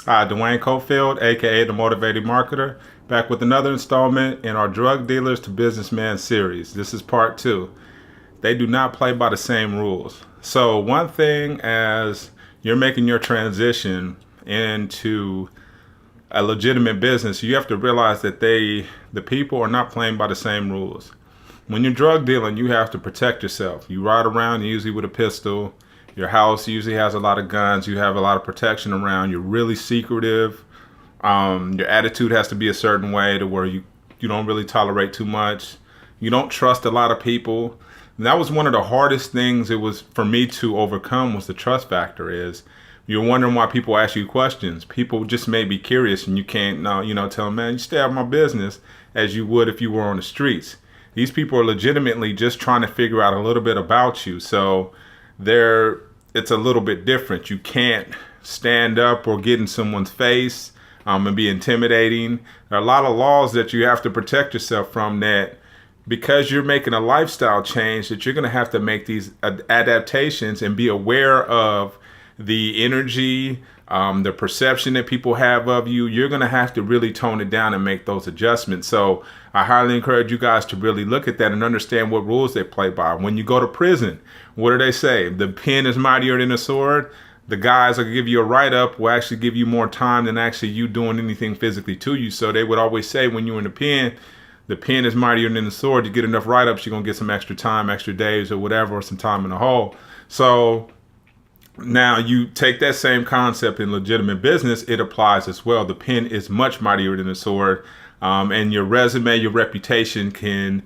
Dwayne Cofield, aka the Motivated Marketer, back with another installment in our Drug Dealers to Businessman series. This is part two. They do not play by the same rules. So, one thing as you're making your transition into a legitimate business, you have to realize that the people are not playing by the same rules. When you're drug dealing, you have to protect yourself. You ride around usually with a pistol. Your house usually has a lot of guns. You have a lot of protection around. You're really secretive. Your attitude has to be a certain way to where you don't really tolerate too much. You don't trust a lot of people. And that was one of the hardest things it was for me to overcome, was the trust factor. Is you're wondering why people ask you questions. People just may be curious, and you can't tell them, man, you stay out of my business, as you would if you were on the streets. These people are legitimately just trying to figure out a little bit about you. So it's a little bit different. You can't stand up or get in someone's face and be intimidating. There are a lot of laws that you have to protect yourself from, that because you're making a lifestyle change, that you're going to have to make these adaptations and be aware of the energy, the perception that people have of you. You're going to have to really tone it down and make those adjustments. So I highly encourage you guys to really look at that and understand what rules they play by. When you go to prison, what do they say? The pen is mightier than the sword. The guys that give you a write-up will actually give you more time than actually you doing anything physically to you. So they would always say, when you're in the pen is mightier than the sword. You get enough write-ups, you're going to get some extra time, extra days or whatever, or some time in the hole. So now you take that same concept in legitimate business, it applies as well. The pen is much mightier than the sword. And your resume, your reputation can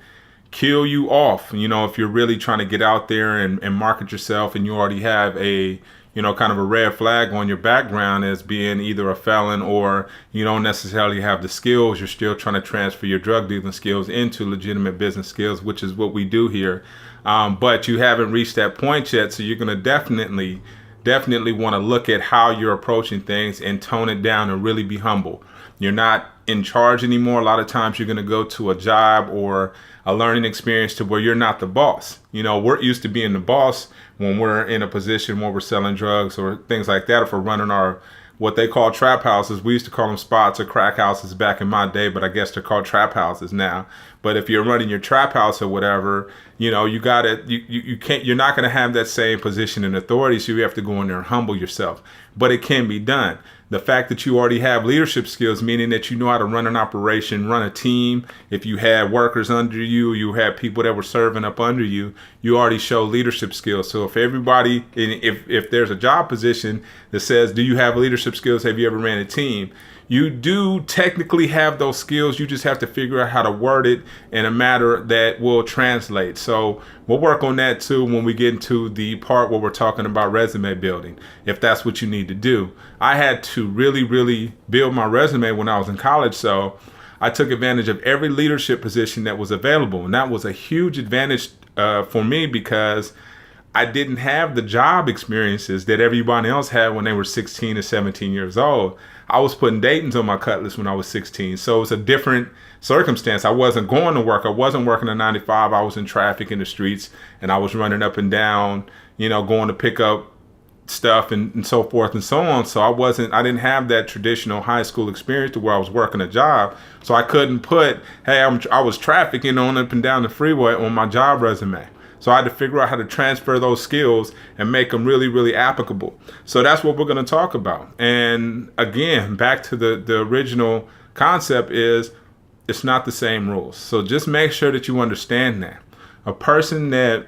kill you off, if you're really trying to get out there and market yourself, and you already have a, kind of a red flag on your background as being either a felon, or you don't necessarily have the skills. You're still trying to transfer your drug dealing skills into legitimate business skills, which is what we do here. But you haven't reached that point yet. So you're going to definitely want to look at how you're approaching things and tone it down and really be humble. You're not in charge anymore. A lot of times you're going to go to a job or a learning experience to where you're not the boss. We're used to being the boss when we're in a position where we're selling drugs or things like that. If we're running our, what they call trap houses, we used to call them spots or crack houses back in my day, but I guess they're called trap houses now. But if you're running your trap house or whatever, you can't, you're not going to have that same position and authority. So you have to go in there and humble yourself, but it can be done. The fact that you already have leadership skills, meaning that you know how to run an operation, run a team. If you had workers under you, you had people that were serving up under you, you already show leadership skills. So if there's a job position that says, do you have leadership skills? Have you ever ran a team? You do technically have those skills. You just have to figure out how to word it in a manner that will translate. So we'll work on that too when we get into the part where we're talking about resume building, if that's what you need to do. I had to really, really build my resume when I was in college. So I took advantage of every leadership position that was available. And that was a huge advantage for me, because I didn't have the job experiences that everybody else had when they were 16 or 17 years old. I was putting Dayton's on my cut list when I was 16. So it's a different circumstance. I wasn't going to work. I wasn't working a 9 to 5. I was in traffic in the streets, and I was running up and down, going to pick up stuff and so forth and so on. So I didn't have that traditional high school experience to where I was working a job. So I couldn't put, hey, I was trafficking on up and down the freeway on my job resume. So I had to figure out how to transfer those skills and make them really, really applicable. So that's what we're going to talk about. And again, back to the original concept is, it's not the same rules. So just make sure that you understand that. A person that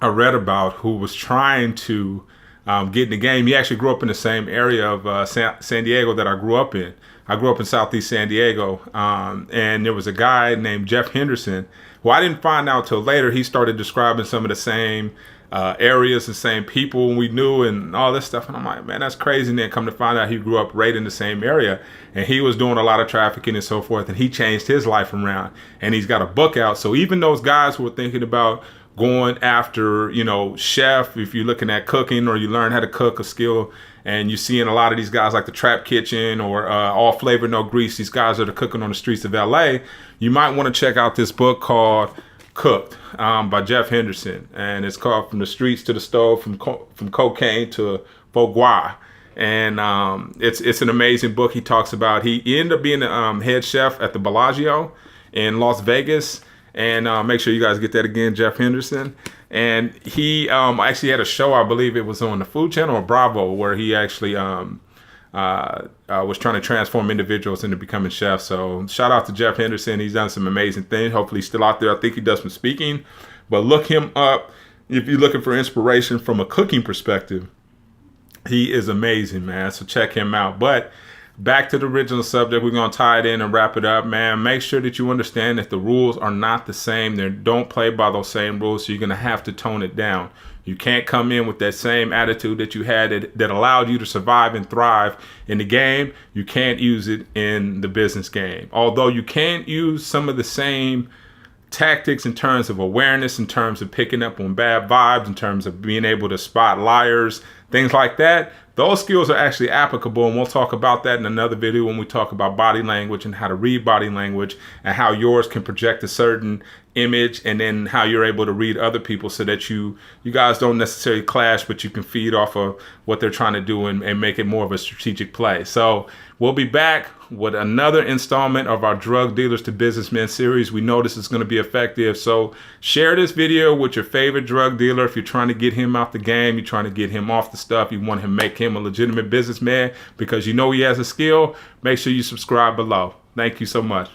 I read about who was trying to get in the game, he actually grew up in the same area of San Diego that I grew up in. I grew up in Southeast San Diego, and there was a guy named Jeff Henderson, who I didn't find out till later. He started describing some of the same areas, the same people we knew and all this stuff. And I'm like, man, that's crazy. And then come to find out he grew up right in the same area, and he was doing a lot of trafficking and so forth. And he changed his life around, and he's got a book out. So even those guys who were thinking about going after, chef, if you're looking at cooking or you learn how to cook a skill, and you're seeing a lot of these guys like the Trap Kitchen or All Flavor No Grease, these guys that are cooking on the streets of LA, you might want to check out this book called Cooked by Jeff Henderson. And it's called From the Streets to the Stove, from Cocaine to Foie Gras. And it's an amazing book. He talks about he ended up being the head chef at the Bellagio in Las Vegas. And make sure you guys get that again, Jeff Henderson. And he actually had a show, I believe it was on the Food Channel or Bravo, where he actually was trying to transform individuals into becoming chefs. So shout out to Jeff Henderson. He's done some amazing things. Hopefully he's still out there. I think he does some speaking. But look him up if you're looking for inspiration from a cooking perspective. He is amazing, man. So check him out. But back to the original subject, we're going to tie it in and wrap it up, man. Make sure that you understand that the rules are not the same. They don't play by those same rules, so you're going to have to tone it down. You can't come in with that same attitude that you had that allowed you to survive and thrive in the game. You can't use it in the business game. Although you can use some of the same tactics in terms of awareness, in terms of picking up on bad vibes, in terms of being able to spot liars, things like that. Those skills are actually applicable, and we'll talk about that in another video when we talk about body language and how to read body language and how yours can project a certain image, and then how you're able to read other people so that you guys don't necessarily clash, but you can feed off of what they're trying to do and make it more of a strategic play. So we'll be back with another installment of our Drug Dealers to Businessmen series. We know this is going to be effective, so share this video with your favorite drug dealer. If you're trying to get him out the game, you're trying to get him off the stuff, you want him to make him a legitimate businessman because you know he has a skill, make sure you subscribe below. Thank you so much.